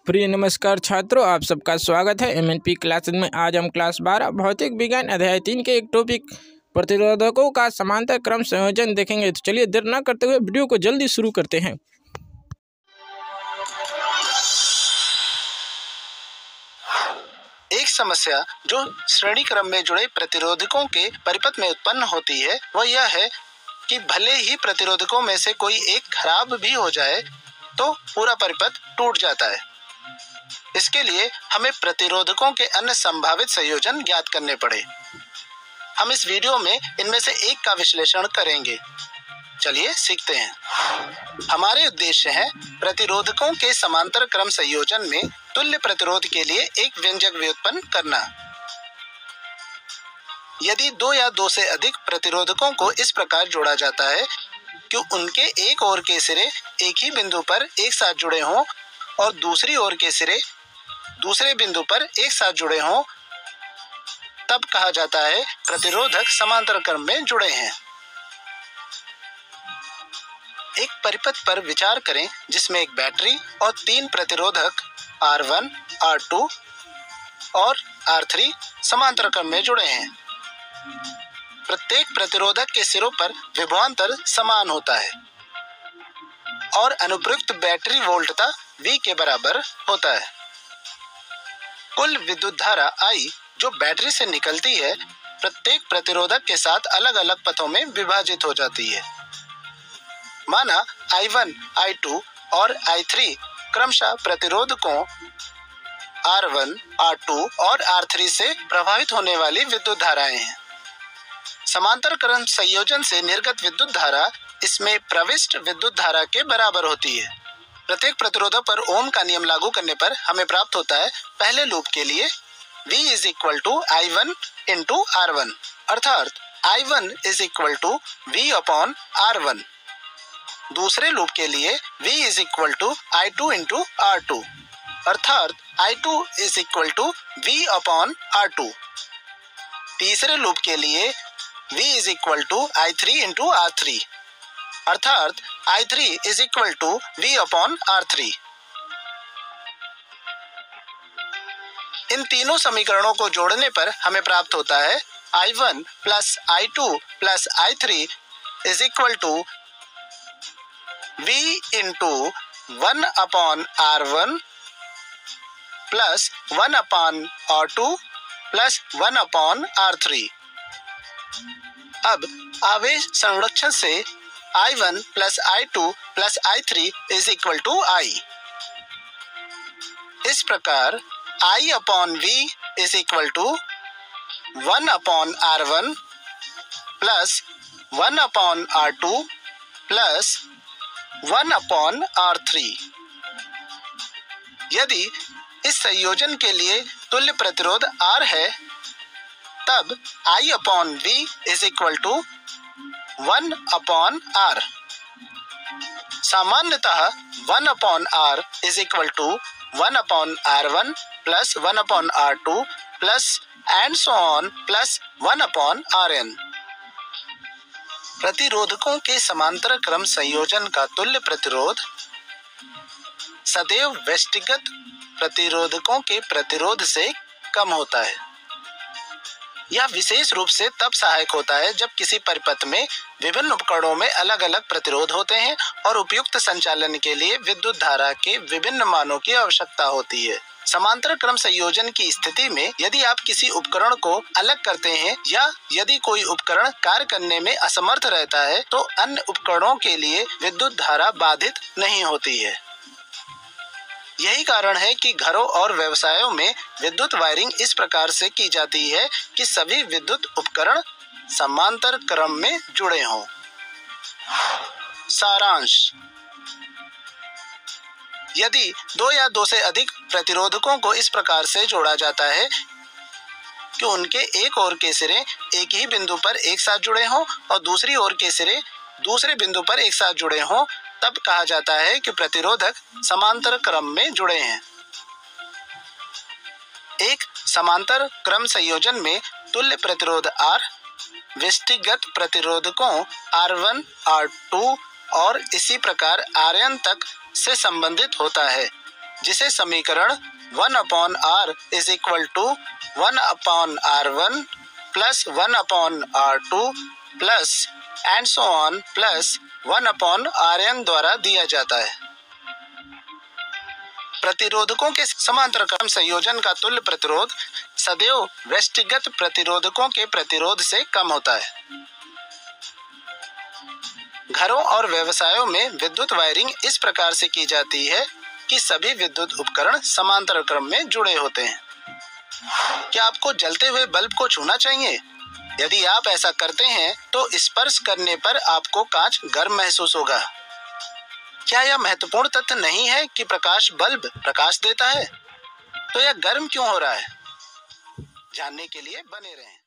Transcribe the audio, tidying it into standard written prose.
प्रिय नमस्कार छात्रों, आप सबका स्वागत है एमएनपी क्लासेस में। आज हम क्लास 12 भौतिक विज्ञान अध्याय 3 के एक टॉपिक प्रतिरोधकों का समांतर क्रम संयोजन देखेंगे। तो चलिए देर न करते हुए वीडियो को जल्दी शुरू करते हैं। एक समस्या जो श्रेणी क्रम में जुड़े प्रतिरोधकों के परिपथ में उत्पन्न होती है वह यह है कि भले ही प्रतिरोधकों में से कोई एक खराब भी हो जाए तो पूरा परिपथ टूट जाता है। इसके लिए हमें प्रतिरोधकों के अन्य संभावित संयोजन ज्ञात करने पड़े। हम इस वीडियो में इनमें से एक का विश्लेषण करेंगे। चलिए सीखते हैं। हमारे उद्देश्य है प्रतिरोधकों के समांतर क्रम संयोजन में तुल्य प्रतिरोध के लिए एक व्यंजक व्युत्पन्न करना। यदि दो या दो से अधिक प्रतिरोधकों को इस प्रकार जोड़ा जाता है कि उनके एक ओर के सिरे एक ही बिंदु पर एक साथ जुड़े हों और दूसरी ओर के सिरे दूसरे बिंदु पर एक साथ जुड़े हों, तब कहा जाता है प्रतिरोधक समांतर क्रम में जुड़े हैं। एक परिपथ पर विचार करें जिसमें एक बैटरी और तीन प्रतिरोधक R1, R2 और R3 समांतर क्रम में जुड़े हैं। प्रत्येक प्रतिरोधक के सिरों पर विभवांतर समान होता है और अनुप्रयुक्त बैटरी वोल्टता V के बराबर होता है। कुल विद्युत धारा I जो बैटरी से निकलती है प्रत्येक प्रतिरोधक के साथ अलग अलग पथों में विभाजित हो जाती है। माना I1, I2 और I3 क्रमशः प्रतिरोधकों R1, R2 और R3 से प्रभावित होने वाली विद्युत धाराएं हैं। समांतर क्रम संयोजन से निर्गत विद्युत धारा इसमें प्रविष्ट विद्युत धारा के बराबर होती है। प्रत्येक प्रतिरोधक पर ओम का नियम लागू करने पर हमें प्राप्त होता है पहले लूप के लिए V is equal to I1 into R1 अर्थात I1 is equal to V upon R1। दूसरे लूप के लिए V is equal to I2 into R2 अर्थात I2 is equal to V upon R2। तीसरे लूप के लिए V is equal to I3 into R3 अर्थात I3 is equal to V upon R3। इन तीनों समीकरणों को जोड़ने पर हमें प्राप्त होता है I1 plus I2 plus I3 is equal to V into 1 upon R1 plus 1 upon R2 plus 1 upon R3। अब आवेश संरक्षण से I1 plus I2 plus I3 is equal to I। इस प्रकार I upon V is equal to 1 upon R1 plus 1 upon R2 plus 1 upon R3। यदि इस संयोजन के लिए तुल्य प्रतिरोध R है तब I upon V is equal to 1 upon R। सामान्यतः 1 upon R is equal to 1 upon R1 plus 1 upon R2 plus and so on plus 1 upon Rn। प्रतिरोधकों के समांतर क्रम संयोजन का तुल्य प्रतिरोध सदैव व्यष्टिगत प्रतिरोधकों के प्रतिरोध से कम होता है। यह विशेष रूप से तब सहायक होता है जब किसी परिपथ में विभिन्न उपकरणों में अलग अलग प्रतिरोध होते हैं और उपयुक्त संचालन के लिए विद्युत धारा के विभिन्न मानों की आवश्यकता होती है। समांतर क्रम संयोजन की स्थिति में यदि आप किसी उपकरण को अलग करते हैं या यदि कोई उपकरण कार्य करने में असमर्थ रहता है तो अन्य उपकरणों के लिए विद्युत धारा बाधित नहीं होती है। यही कारण है कि घरों और व्यवसायों में विद्युत वायरिंग इस प्रकार से की जाती है कि सभी विद्युत उपकरण समांतर क्रम में जुड़े हों। सारांश: यदि दो या दो से अधिक प्रतिरोधकों को इस प्रकार से जोड़ा जाता है कि उनके एक ओर के सिरे एक ही बिंदु पर एक साथ जुड़े हों और दूसरी ओर के सिरे दूसरे बिंदु पर एक साथ जुड़े हों, तब कहा जाता है कि प्रतिरोधक समांतर क्रम में जुड़े हैं। एक समांतर क्रम संयोजन में तुल्य प्रतिरोध R व्यष्टिगत प्रतिरोधकों R1, R2 और इसी प्रकार Rn तक से संबंधित होता है। जिसे समीकरण 1/r is equal to 1/r1 plus 1/r2 plus and so on plus 1/rn द्वारा दिया जाता है। प्रतिरोधकों के समांतर क्रम संयोजन का तुल्य प्रतिरोध सदैव व्यष्टिगत प्रतिरोधकों के प्रतिरोध से कम होता है। घरों और व्यवसायों में विद्युत वायरिंग इस प्रकार से की जाती है कि सभी विद्युत उपकरण समांतर क्रम में जुड़े होते हैं। क्या आपको जलते हुए बल्ब को छूना चाहिए? यदि आप ऐसा करते हैं तो स्पर्श करने पर आपको कांच गर्म महसूस होगा। क्या यह महत्वपूर्ण तथ्य नहीं है कि प्रकाश बल्ब प्रकाश देता है? तो यह गर्म क्यों हो रहा है? जानने के लिए बने रहें।